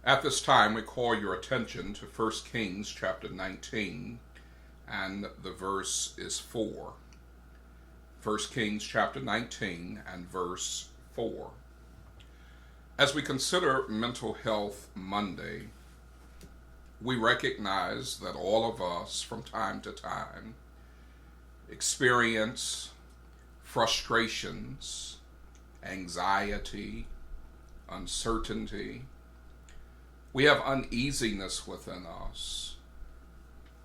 At this time, we call your attention to 1 Kings chapter 19, and the verse is 4. 1 Kings chapter 19 and verse 4. As we consider Mental Health Monday, we recognize that all of us from time to time experience frustrations, anxiety, uncertainty. We have uneasiness within us.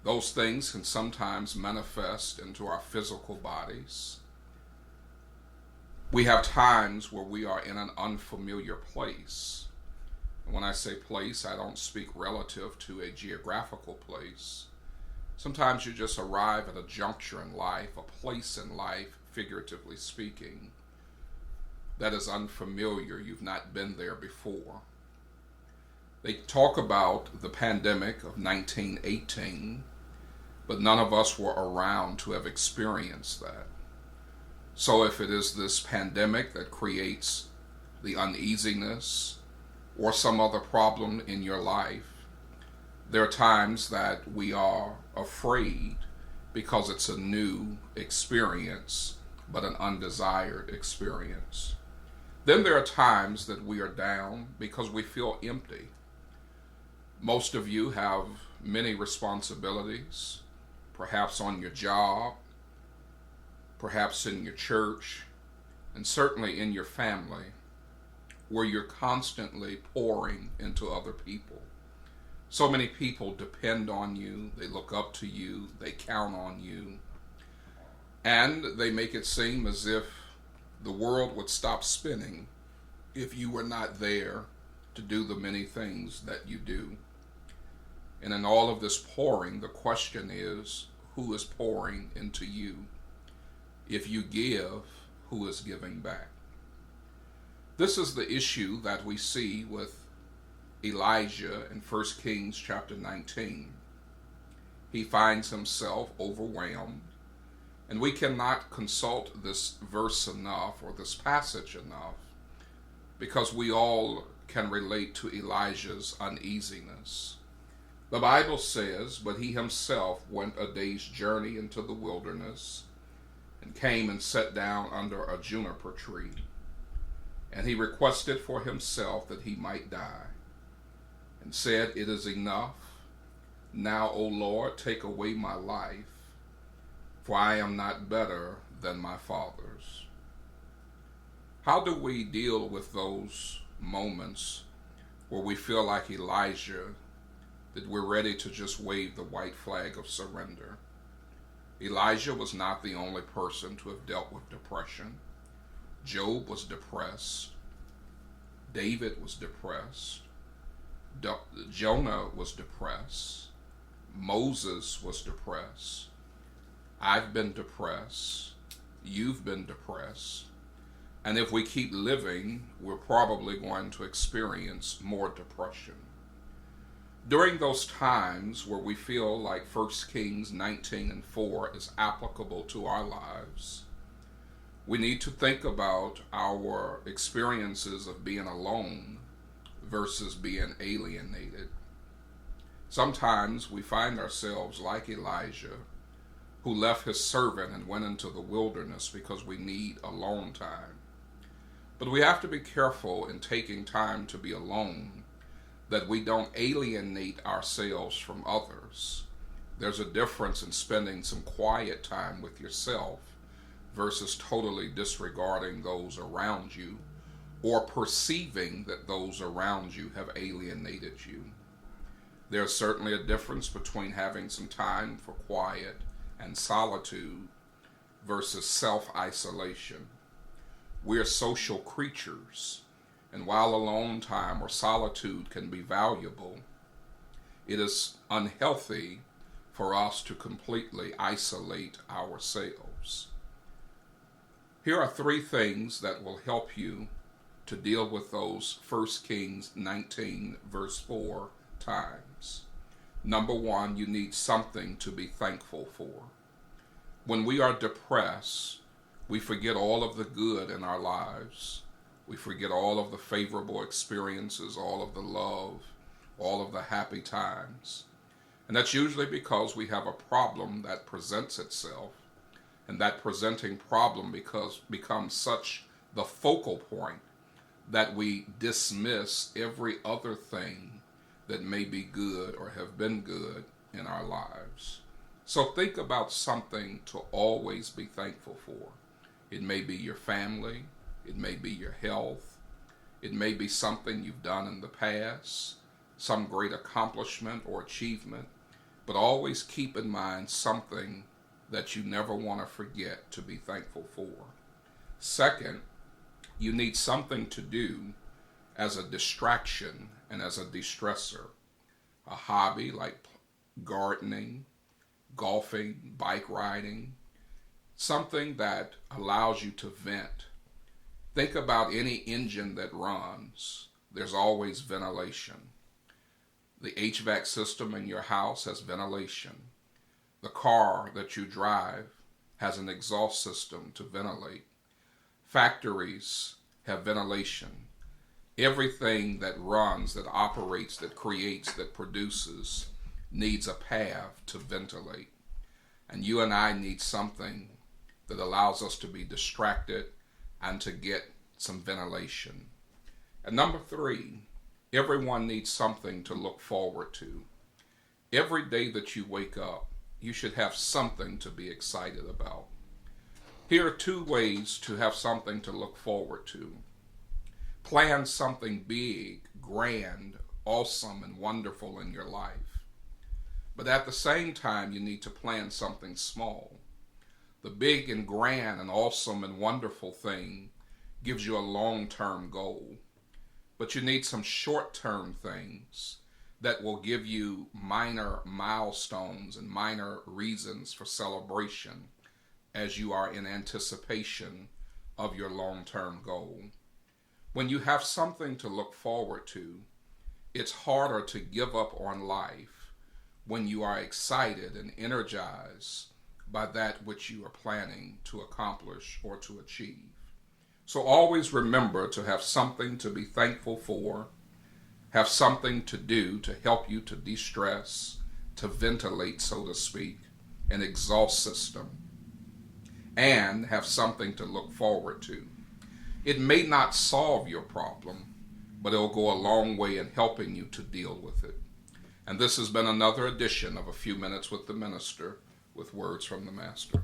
Those things can sometimes manifest into our physical bodies. We have times where we are in an unfamiliar place. And when I say place, I don't speak relative to a geographical place. Sometimes you just arrive at a juncture in life, a place in life, figuratively speaking, that is unfamiliar. You've not been there before. They talk about the pandemic of 1918, but none of us were around to have experienced that. So if it is this pandemic that creates the uneasiness or some other problem in your life, there are times that we are afraid because it's a new experience, but an undesired experience. Then there are times that we are down because we feel empty. Most of you have many responsibilities, perhaps on your job, perhaps in your church, and certainly in your family, where you're constantly pouring into other people. So many people depend on you, they look up to you, they count on you, and they make it seem as if the world would stop spinning if you were not there to do the many things that you do. And in all of this pouring, the question is, who is pouring into you? If you give, who is giving back? This is the issue that we see with Elijah in 1 Kings chapter 19. He finds himself overwhelmed, and we cannot consult this verse enough or this passage enough because we all can relate to Elijah's uneasiness. The Bible says, but he himself went a day's journey into the wilderness and came and sat down under a juniper tree. And he requested for himself that he might die, and said, it is enough. Now, O Lord, take away my life, for I am not better than my fathers. How do we deal with those moments where we feel like Elijah, that we're ready to just wave the white flag of surrender? Elijah was not the only person to have dealt with depression. Job was depressed. David was depressed. Jonah was depressed. Moses was depressed. I've been depressed. You've been depressed. And if we keep living, we're probably going to experience more depression. During those times where we feel like 1 Kings 19 and 4 is applicable to our lives, we need to think about our experiences of being alone versus being alienated. Sometimes we find ourselves like Elijah, who left his servant and went into the wilderness because we need alone time. But we have to be careful in taking time to be alone, that we don't alienate ourselves from others. There's a difference in spending some quiet time with yourself versus totally disregarding those around you or perceiving that those around you have alienated you. There's certainly a difference between having some time for quiet and solitude versus self-isolation. We're social creatures, and while alone time or solitude can be valuable, it is unhealthy for us to completely isolate ourselves. Here are 3 things that will help you to deal with those 1 Kings 19 verse 4 times. Number 1, you need something to be thankful for. When we are depressed, we forget all of the good in our lives. We forget all of the favorable experiences, all of the love all of the happy times. And that's usually because we have a problem that presents itself, and that presenting problem becomes such the focal point that we dismiss every other thing that may be good or have been good in our lives. So think about something to always be thankful for. It may be your family, it may be your health, it may be something you've done in the past, some great accomplishment or achievement, but always keep in mind something that you never want to forget to be thankful for. Second, you need something to do as a distraction and as a de-stressor. A hobby like gardening, golfing, bike riding, something that allows you to vent. Think about any engine that runs. There's always ventilation. The HVAC system in your house has ventilation. The car that you drive has an exhaust system to ventilate. Factories have ventilation. Everything that runs, that operates, that creates, that produces needs a path to ventilate. And you and I need something that allows us to be distracted and to get some ventilation. And number three, everyone needs something to look forward to. Every day that you wake up, you should have something to be excited about. Here are two ways to have something to look forward to. Plan something big, grand, awesome, and wonderful in your life. But at the same time, you need to plan something small. The big and grand and awesome and wonderful thing gives you a long-term goal. But you need some short-term things that will give you minor milestones and minor reasons for celebration as you are in anticipation of your long-term goal. When you have something to look forward to, it's harder to give up on life when you are excited and energized by that which you are planning to accomplish or to achieve. So always remember to have something to be thankful for, have something to do to help you to de-stress, to ventilate, so to speak, an exhaust system, and have something to look forward to. It may not solve your problem, but it'll go a long way in helping you to deal with it. And this has been another edition of A Few Minutes with the Minister, with words from the Master.